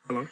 Hello.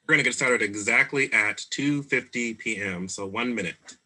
We're going to get started exactly at 2:50 p.m., so 1 minute.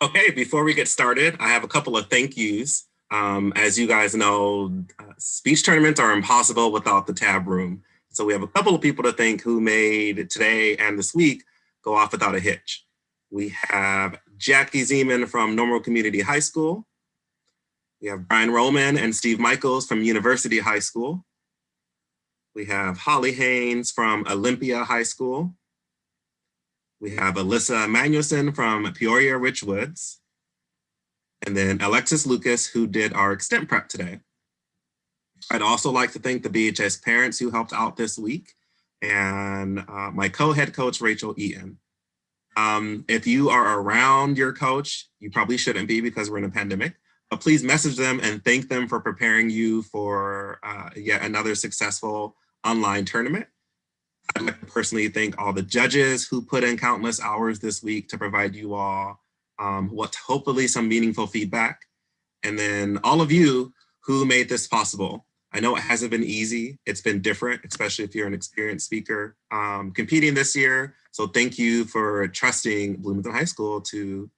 Okay, before we get started, I have a couple of thank yous. As you guys know, speech tournaments are impossible without the tab room. So we have a couple of people to thank who made today and this week go off without a hitch. We have Jackie Zeman from Normal Community High School. We have Brian Roman and Steve Michaels from University High School. We have Holly Haynes from Olympia High School. We have Alyssa Manuelson from Peoria Richwoods. And then Alexis Lucas, who did our extent prep today. I'd also like to thank the BHS parents who helped out this week and my co-head coach, Rachel Eaton. If you are around your coach, you probably shouldn't be because we're in a pandemic, but please message them and thank them for preparing you for yet another successful online tournament. I'd like to personally thank all the judges who put in countless hours this week to provide you all what hopefully some meaningful feedback. And then all of you who made this possible. I know it hasn't been easy. It's been different, especially if you're an experienced speaker competing this year. So thank you for trusting Bloomington High School to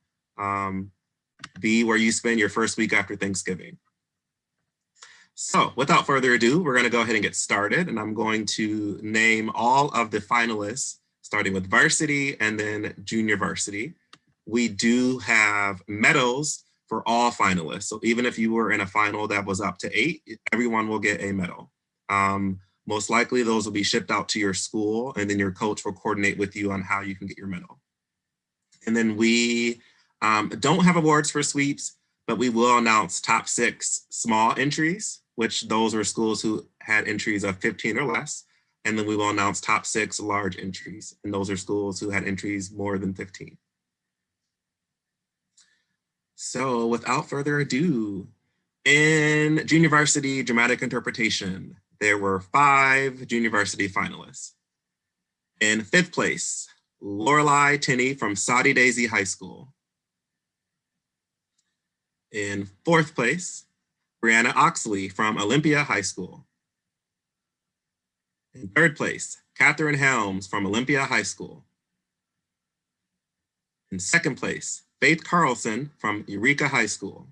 be where you spend your first week after Thanksgiving. So without further ado, we're going to go ahead and get started, and I'm going to name all of the finalists, starting with varsity and then junior varsity. We do have medals for all finalists. So even if you were in a final that was up to 8, everyone will get a medal. Most likely those will be shipped out to your school, and then your coach will coordinate with you on how you can get your medal. And then we don't have awards for sweeps, but we will announce top 6 small entries, which those are schools who had entries of 15 or less. And then we will announce top 6 large entries, and those are schools who had entries more than 15. So without further ado, in junior varsity dramatic interpretation, there were 5 junior varsity finalists. In 5th place, Lorelei Tinney from Saudi Daisy High School. In 4th place, Brianna Oxley from Olympia High School. In 3rd place, Catherine Helms from Olympia High School. In 2nd place, Faith Carlson from Eureka High School.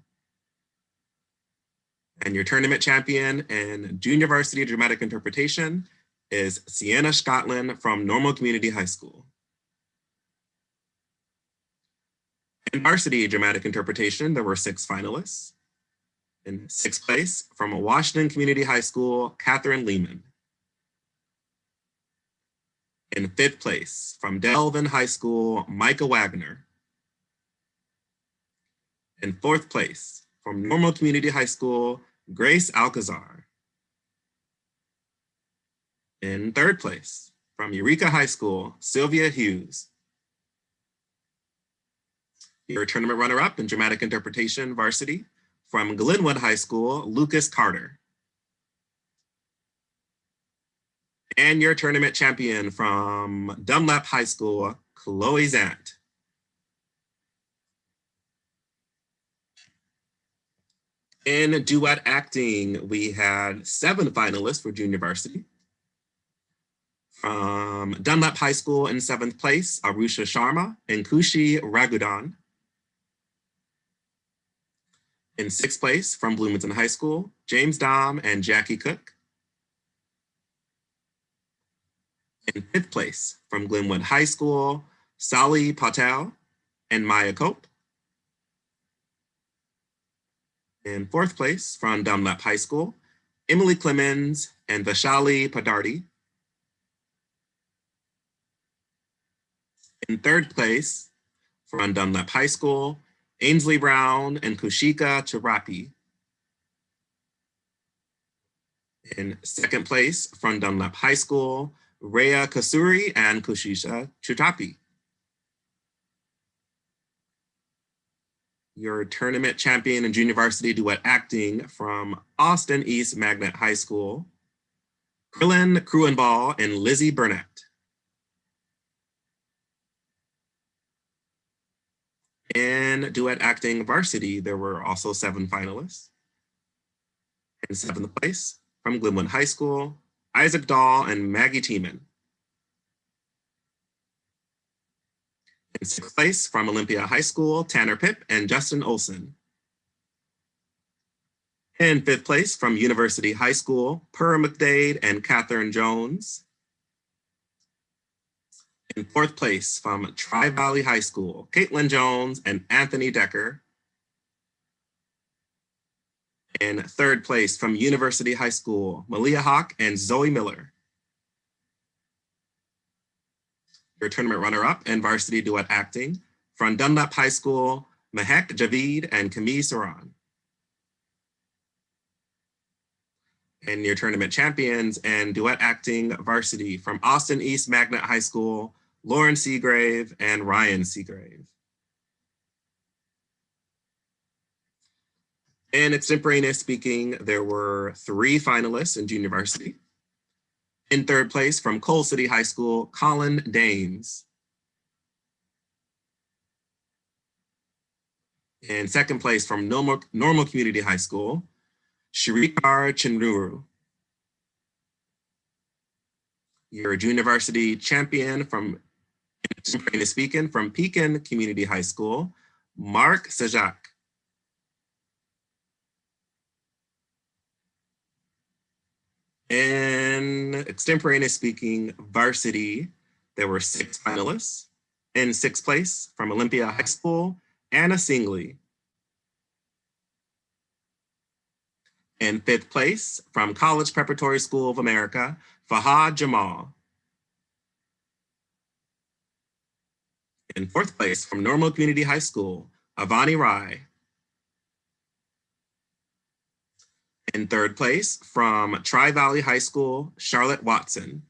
And your tournament champion in junior varsity dramatic interpretation is Sienna Scotland from Normal Community High School. In varsity dramatic interpretation, there were 6 finalists. In 6th place, from Washington Community High School, Catherine Lehman. In 5th place, from Delvin High School, Micah Wagner. In 4th place, from Normal Community High School, Grace Alcazar. In 3rd place, from Eureka High School, Sylvia Hughes. Your tournament runner-up in dramatic interpretation varsity, from Glenwood High School, Lucas Carter. And your tournament champion from Dunlap High School, Chloe Zant. In duet acting, we had 7 finalists for junior varsity. From Dunlap High School in 7th place, Arusha Sharma and Kushi Ragudan. In 6th place, from Bloomington High School, James Dom and Jackie Cook. In 5th place, from Glenwood High School, Sally Patel and Maya Cope. In 4th place, from Dunlap High School, Emily Clemens and Vashali Padardi. In 3rd place, from Dunlap High School, Ainsley Brown and Kushika Chirapi. In 2nd place, from Dunlap High School, Rhea Kasuri and Kushisha Chutapi. Your tournament champion in junior varsity duet acting from Austin East Magnet High School, Krillin Kruenball and Lizzie Burnett. In duet acting varsity, there were also 7 finalists. In 7th place, from Glenwood High School, Isaac Dahl and Maggie Tiemann. In 6th place, from Olympia High School, Tanner Pipp and Justin Olson. In 5th place, from University High School, Purr McDade and Catherine Jones. In 4th place, from Tri-Valley High School, Caitlin Jones and Anthony Decker. In 3rd place, from University High School, Malia Hawk and Zoe Miller. Your tournament runner-up in varsity duet acting, from Dunlap High School, Mehek Javid and Camille Saran. And your tournament champions in duet acting varsity, from Austin East Magnet High School, Lauren Seagrave and Ryan Seagrave. In extemporaneous speaking, there were 3 finalists in junior varsity. In 3rd place, from Coal City High School, Colin Dames. In 2nd place, from Normal Community High School, Shrikar Chinruru. Your junior varsity champion from extemporaneous speaking from Pekin Community High School, Mark Sajak. In extemporaneous speaking varsity, there were 6 finalists. In 6th place from Olympia High School, Anna Singley. In 5th place from College Preparatory School of America, Fahad Jamal. In 4th place from Normal Community High School, Avani Rai. In 3rd place from Tri-Valley High School, Charlotte Watson.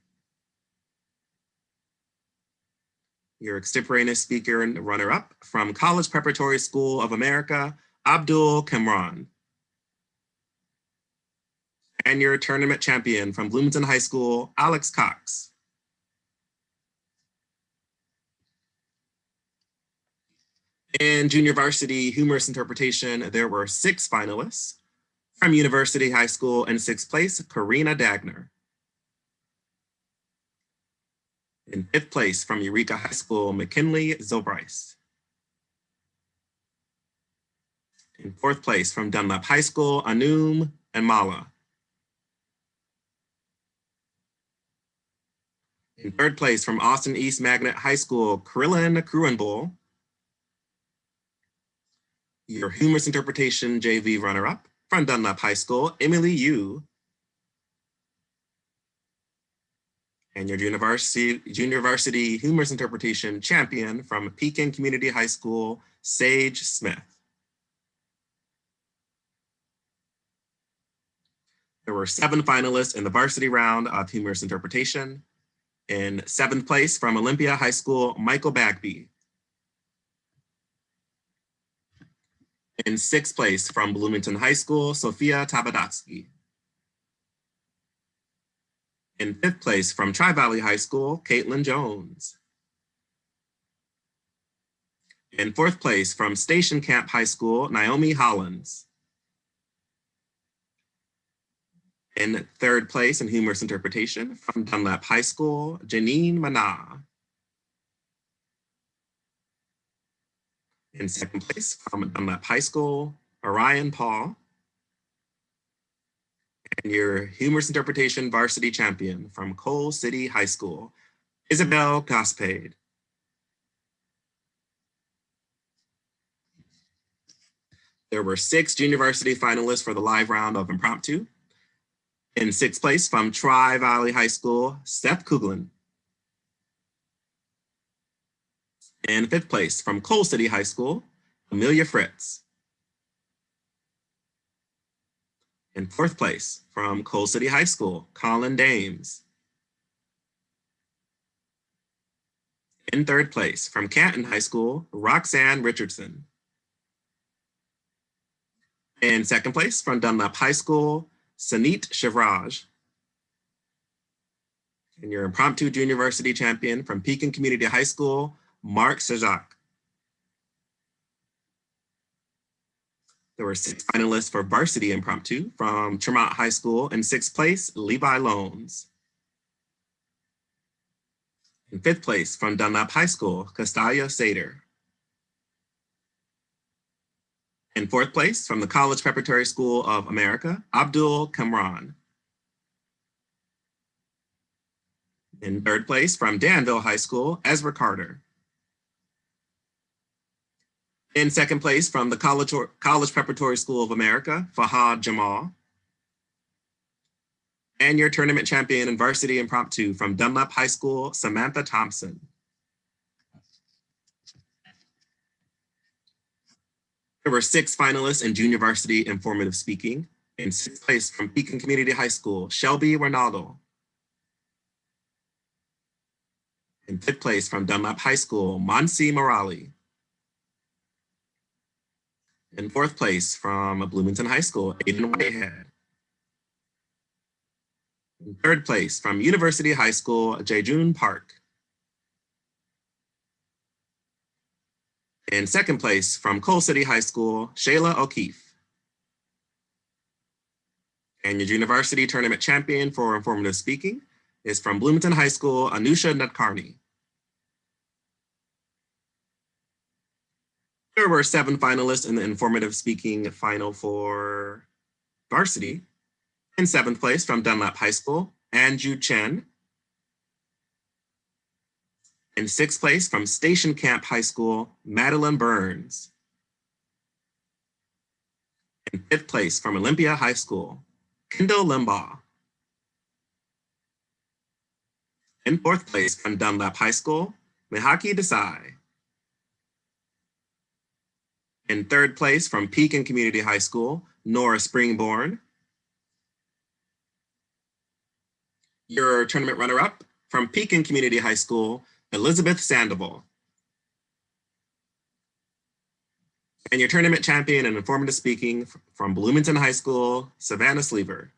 Your extemporaneous speaker and runner-up from College Preparatory School of America, Abdul Kamran. And your tournament champion from Bloomington High School, Alex Cox. In junior varsity humorous interpretation, there were 6 finalists. From University High School in 6th place, Karina Dagner. In 5th place from Eureka High School, McKinley Zobrice. In 4th place from Dunlap High School, Anum and Mala. In 3rd place from Austin East Magnet High School, Krillin Kruenbull. Your humorous interpretation JV runner-up from Dunlap High School, Emily Yu. And your junior varsity humorous interpretation champion from Pekin Community High School, Sage Smith. There were 7 finalists in the varsity round of humorous interpretation. In 7th place from Olympia High School, Michael Bagby. In 6th place from Bloomington High School, Sophia Tabadatsky. In 5th place from Tri-Valley High School, Caitlin Jones. In 4th place from Station Camp High School, Naomi Hollins. In 3rd place in humorous interpretation from Dunlap High School, Janine Mana. In 2nd place from Dunlap High School, Orion Paul. And your humorous interpretation varsity champion from Cole City High School, Isabel Gospade. There were 6 junior varsity finalists for the live round of impromptu. In 6th place from Tri-Valley High School, Seth Kuglin. In 5th place from Cole City High School, Amelia Fritz. In 4th place from Cole City High School, Colin Dames. In 3rd place from Canton High School, Roxanne Richardson. In 2nd place from Dunlap High School, Sanit Shivraj. And your impromptu junior varsity champion from Pekin Community High School, Mark Sajak. There were 6 finalists for varsity impromptu from Tremont High School. In 6th place, Levi Loans. In 5th place from Dunlap High School, Castalia Sater. In 4th place from the College Preparatory School of America, Abdul Kamran. In 3rd place from Danville High School, Ezra Carter. In 2nd place from the College Preparatory School of America, Fahad Jamal. And your tournament champion in varsity impromptu from Dunlap High School, Samantha Thompson. There were 6 finalists in junior varsity informative speaking. In 6th place from Pekin Community High School, Shelby Ronaldo. In 5th place from Dunlap High School, Monsi Morali. In 4th place from Bloomington High School, Aiden Whitehead. In 3rd place from University High School, Jejun Park. In 2nd place from Cole City High School, Shayla O'Keefe. And your university tournament champion for informative speaking is from Bloomington High School, Anusha Nadkarni. There were 7 finalists in the informative speaking final for varsity. In seventh place from Dunlap High School, Anju Chen. In sixth place from Station Camp High School, Madeline Burns. In fifth place from Olympia High School, Kendall Limbaugh. In fourth place from Dunlap High School, Mihaki Desai. In third place from Pekin Community High School, Nora Springborn. Your tournament runner-up from Pekin Community High School, Elizabeth Sandoval. And your tournament champion in informative speaking from Bloomington High School, Savannah Sleever.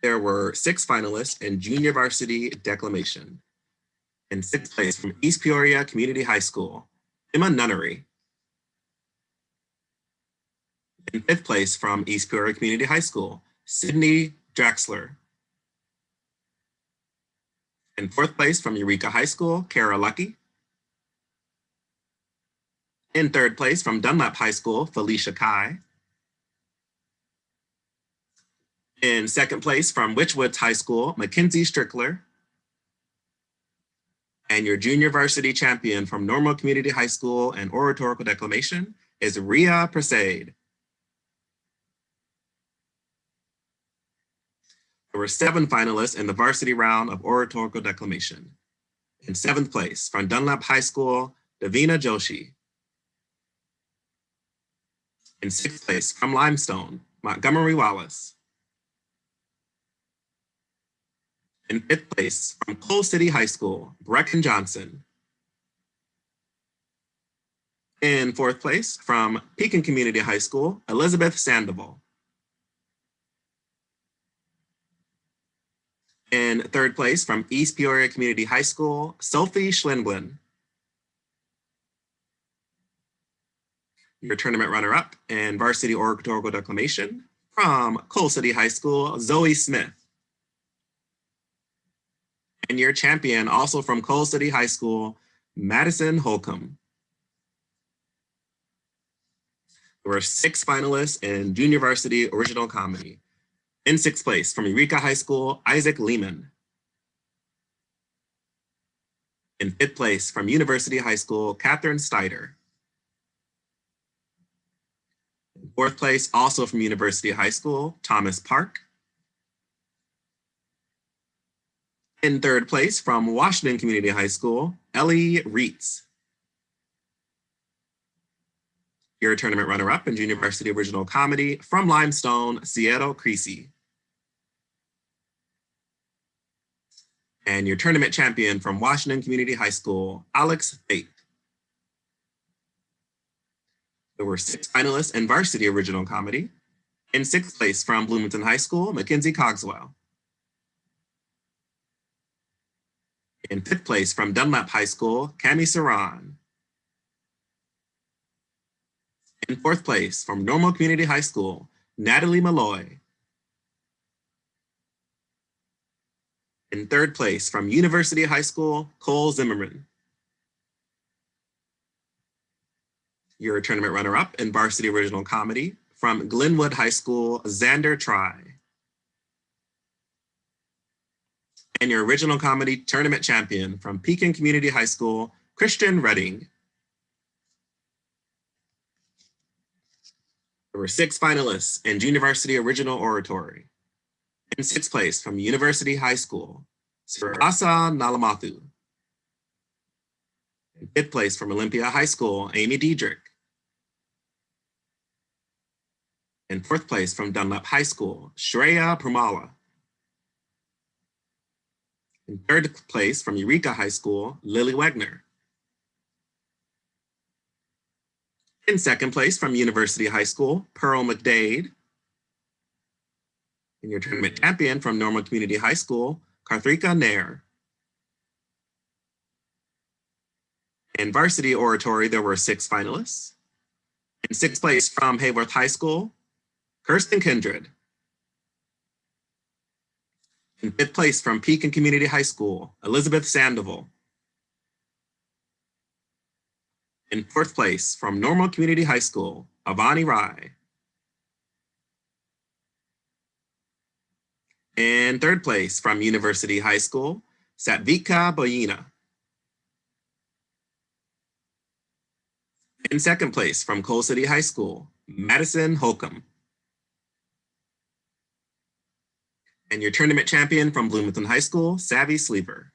There were 6 finalists in junior varsity declamation. In sixth place from East Peoria Community High School, Emma Nunnery. In fifth place from East Peoria Community High School, Sydney Draxler. In fourth place from Eureka High School, Kara Lucky. In third place from Dunlap High School, Felicia Kai. In second place from Witchwoods High School, Mackenzie Strickler. And your junior varsity champion from Normal Community High School and oratorical declamation is Ria Prasad. There were 7 finalists in the varsity round of oratorical declamation. In seventh place from Dunlap High School, Davina Joshi. In sixth place from Limestone, Montgomery Wallace. In fifth place from Coal City High School, Brecken Johnson. In fourth place from Pekin Community High School, Elizabeth Sandoval. In third place from East Peoria Community High School, Sophie Schlenblin. Your tournament runner-up in varsity oratorical declamation from Coal City High School, Zoe Smith. And your champion also from Coal City High School, Madison Holcomb. There were 6 finalists in junior varsity original comedy. In sixth place from Eureka High School, Isaac Lehman. In fifth place from University High School, Catherine Steiter. In fourth place, also from University High School, Thomas Park. In third place from Washington Community High School, Ellie Reitz. Your tournament runner-up in junior varsity original comedy from Limestone, Sierra Creasy. And your tournament champion from Washington Community High School, Alex Bate. There were 6 finalists in varsity original comedy. In sixth place from Bloomington High School, Mackenzie Cogswell. In fifth place from Dunlap High School, Cami Saran. In fourth place from Normal Community High School, Natalie Malloy. In third place from University High School, Cole Zimmerman. Your tournament runner-up in varsity original comedy from Glenwood High School, Xander Try. And your original comedy tournament champion from Pekin Community High School, Christian Redding. There were 6 finalists in junior varsity original oratory. In sixth place from University High School, Sirasa Nalamathu. In fifth place from Olympia High School, Amy Diedrich. In fourth place from Dunlap High School, Shreya Pramala. In third place from Eureka High School, Lily Wegner. In second place from University High School, Pearl McDade. And your tournament champion from Normal Community High School, Karthika Nair. In varsity oratory, there were 6 finalists. In sixth place from Hayworth High School, Kirsten Kindred. In fifth place from Pekin Community High School, Elizabeth Sandoval. In fourth place from Normal Community High School, Avani Rai. In third place from University High School, Satvika Boyina. In second place from Coal City High School, Madison Holcomb. And your tournament champion from Bloomington High School, Savvy Sleeper.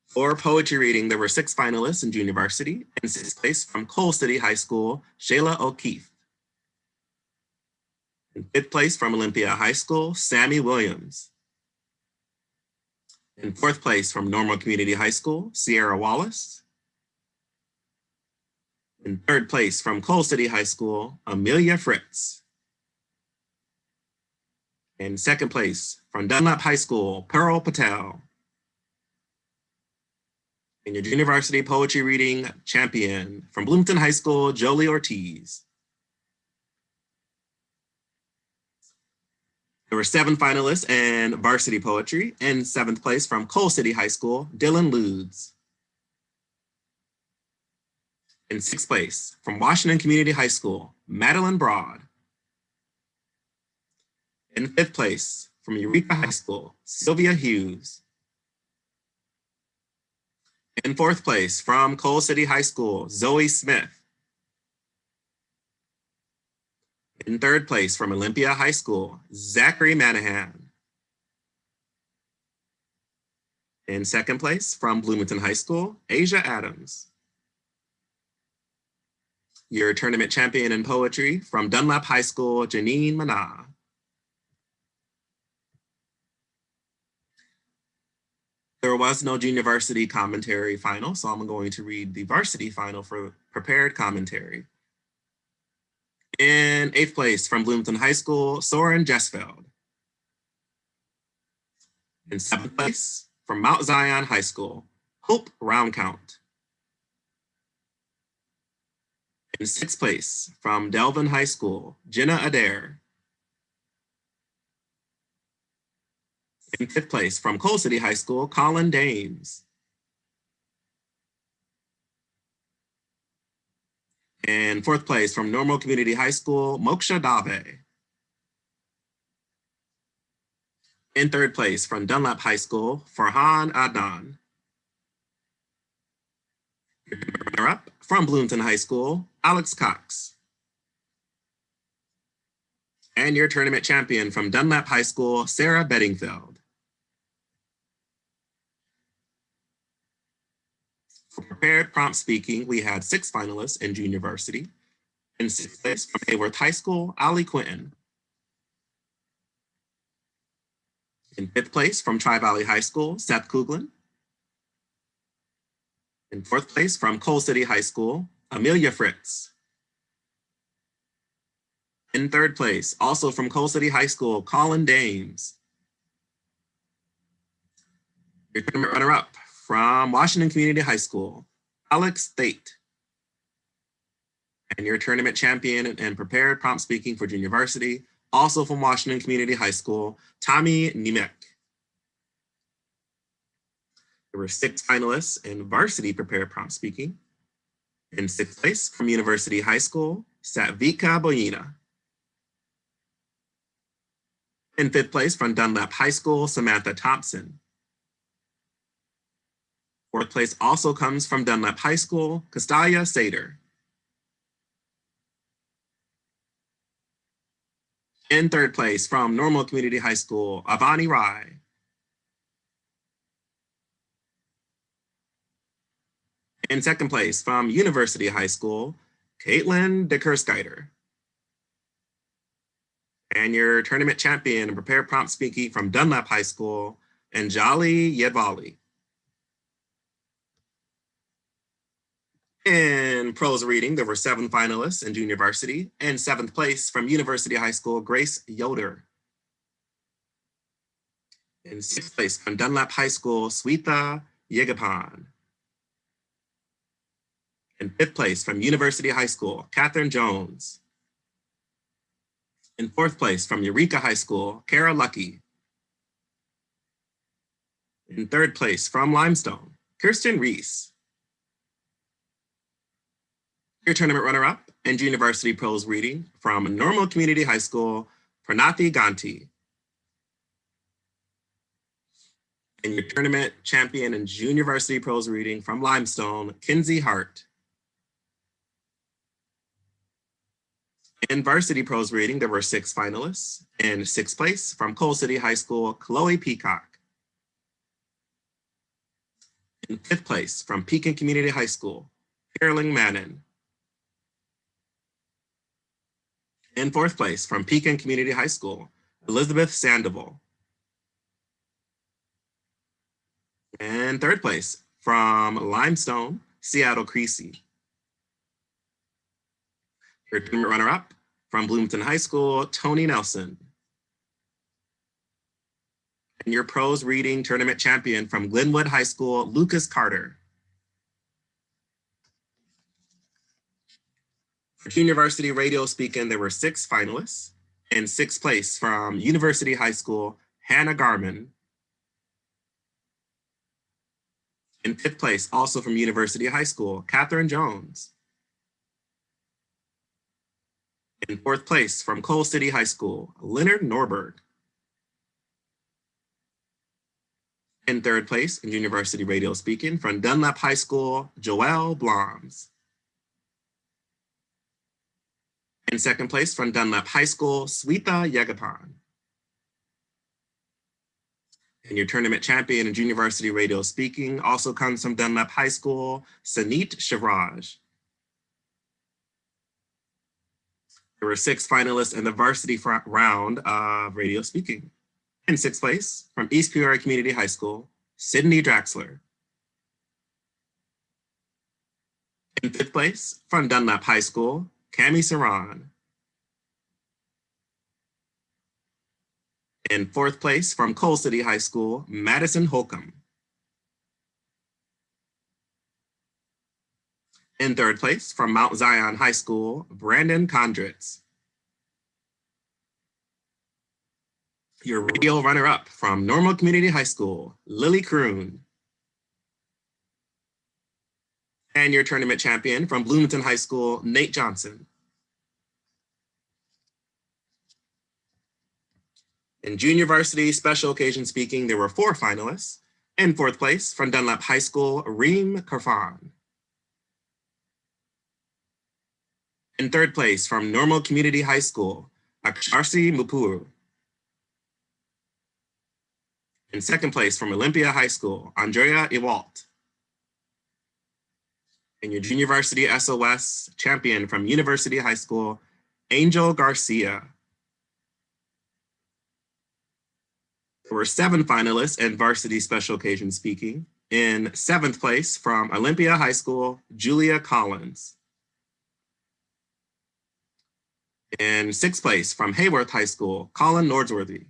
For poetry reading, there were 6 finalists in junior varsity. In sixth place from Coal City High School, Shayla O'Keefe. In fifth place from Olympia High School, Sammy Williams. In fourth place from Normal Community High School, Sierra Wallace. In third place from Coal City High School, Amelia Fritz. In second place from Dunlap High School, Pearl Patel. And your junior varsity poetry reading champion from Bloomington High School, Jolie Ortiz. There were 7 finalists in varsity poetry. In 7th place from Coal City High School, Dylan Ludes. In 6th place from Washington Community High School, Madeline Broad. In 5th place from Eureka High School, Sylvia Hughes. In 4th place from Coal City High School, Zoe Smith. In 3rd place from Olympia High School, Zachary Manahan. In 2nd place from Bloomington High School, Asia Adams. Your tournament champion in poetry from Dunlap High School, Janine Mana. There was no junior varsity commentary final, so I'm going to read the varsity final for prepared commentary. In 8th place from Bloomington High School, Soren Jesfeld. In 7th place from Mount Zion High School, Hope Roundcount. In 6th place from Delvin High School, Jenna Adair. In 5th place from Coal City High School, Colin Dames. In 4th place from Normal Community High School, Moksha Dave. In 3rd place from Dunlap High School, Farhan Adnan. Runner-up from Bloomington High School, Alex Cox. And your tournament champion from Dunlap High School, Sarah Bedingfeld. For prepared prompt speaking, we had 6 finalists in junior varsity. In 6th place from Hayworth High School, Ali Quinton. In 5th place from Tri-Valley High School, Seth Kuglin. In 4th place from Coal City High School, Amelia Fritz. In 3rd place, also from Coal City High School, Colin Dames. Your tournament runner-up from Washington Community High School, Alex Thate. And your tournament champion and prepared prompt speaking for junior varsity, also from Washington Community High School, Tommy Niemek. There were 6 finalists in varsity prepared prompt speaking. In 6th place from University High School, Satvika Boyina. In 5th place from Dunlap High School, Samantha Thompson. 4th place also comes from Dunlap High School, Castalia Sater. In 3rd place from Normal Community High School, Avani Rai. In 2nd place from University High School, Caitlin DeKerskiter. And your tournament champion and prepared prompt speaking from Dunlap High School, Anjali Yedvali. In prose reading, there were 7 finalists in junior varsity. In 7th place from University High School, Grace Yoder. In 6th place from Dunlap High School, Sweeta Yegapan. In 5th place from University High School, Catherine Jones. In 4th place from Eureka High School, Kara Lucky. In 3rd place from Limestone, Kirsten Reese. Your tournament runner-up in junior varsity prose reading from Normal Community High School, Pranathi Ganti. And your tournament champion in junior varsity prose reading from Limestone, Kinsey Hart. In varsity prose reading, there were 6 finalists. In 6th place, from Coal City High School, Chloe Peacock. In 5th place, from Pekin Community High School, Carolyn Mannon. In 4th place, from Pekin Community High School, Elizabeth Sandoval. And 3rd place, from Limestone, Seattle Creasy. Your tournament runner-up, from Bloomington High School, Tony Nelson. And your prose reading tournament champion from Glenwood High School, Lucas Carter. For University Radio Speaking, there were 6 finalists. In 6th place, from University High School, Hannah Garman. In 5th place, also from University High School, Catherine Jones. In 4th place, from Coal City High School, Leonard Norberg. In 3rd place, in University Radio Speaking, from Dunlap High School, Joelle Bloms. In 2nd place, from Dunlap High School, Sweeta Yegapan. And your tournament champion in junior varsity radio speaking also comes from Dunlap High School, Sanit Shivraj. There were 6 finalists in the varsity round of radio speaking. In 6th place, from East Peoria Community High School, Sydney Draxler. In 5th place, from Dunlap High School, Cami Saran. In 4th place, from Coal City High School, Madison Holcomb. In 3rd place, from Mount Zion High School, Brandon Condritz. Your radio runner-up from Normal Community High School, Lily Kroon. And your tournament champion from Bloomington High School, Nate Johnson. In junior varsity special occasion speaking, there were 4 finalists. In 4th place, from Dunlap High School, Reem Karfan. In 3rd place, from Normal Community High School, Aksharsi Mupuru. In 2nd place, from Olympia High School, Andrea Ewalt. And your junior varsity SOS champion from University High School, Angel Garcia. There were 7 finalists in varsity special occasion speaking. In 7th place, from Olympia High School, Julia Collins. In 6th place, from Hayworth High School, Colin Nordsworthy.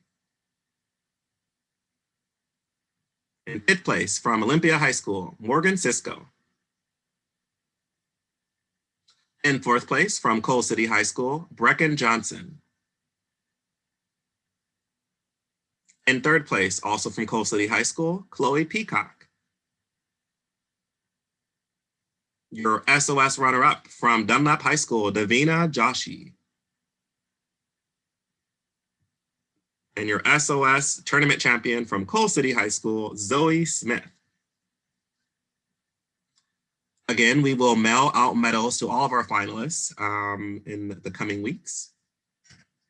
In 5th place, from Olympia High School, Morgan Cisco. In 4th place, from Coal City High School, Brecken Johnson. In 3rd place, also from Coal City High School, Chloe Peacock. Your SOS runner-up from Dunlap High School, Davina Joshi. And your SOS tournament champion from Coal City High School, Zoe Smith. Again, we will mail out medals to all of our finalists in the coming weeks.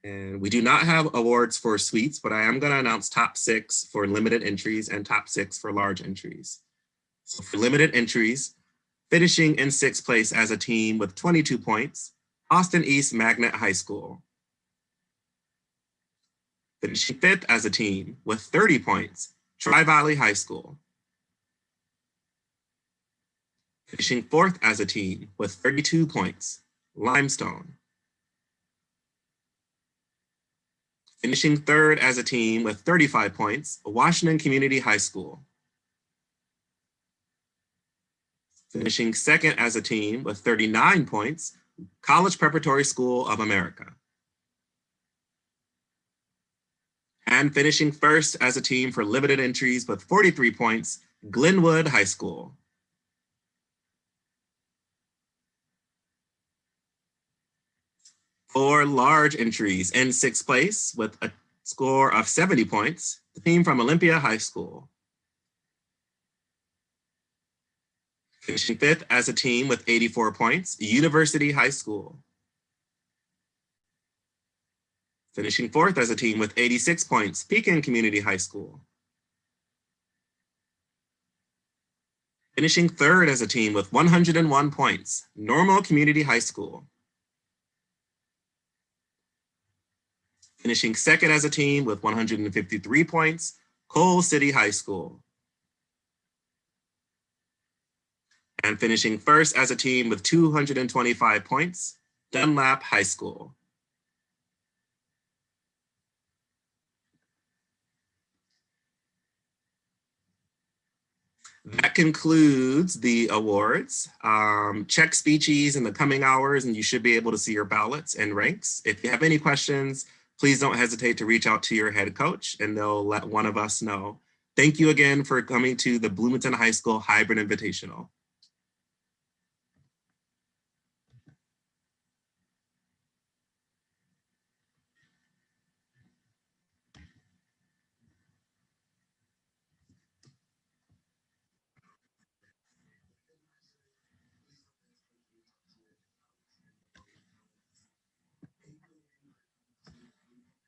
And we do not have awards for suites, but I am going to announce top 6 for limited entries and top 6 for large entries. So for limited entries, finishing in 6th place as a team with 22 points, Austin East Magnet High School. Finishing 5th as a team with 30 points, Tri-Valley High School. Finishing 4th as a team with 32 points, Limestone. Finishing 3rd as a team with 35 points, Washington Community High School. Finishing 2nd as a team with 39 points, College Preparatory School of America. And finishing 1st as a team for limited entries with 43 points, Glenwood High School. For large entries, in sixth place with a score of 70 points, the team from Olympia High School. Finishing fifth as a team with 84 points, University High School. Finishing fourth as a team with 86 points, Pekin Community High School. Finishing third as a team with 101 points, Normal Community High School. Finishing second as a team with 153 points, Cole City High School. And finishing first as a team with 225 points, Dunlap High School. That concludes the awards. Check speechies in the coming hours and you should be able to see your ballots and ranks. If you have any questions, please don't hesitate to reach out to your head coach and they'll let one of us know. Thank you again for coming to the Bloomington High School Hybrid Invitational.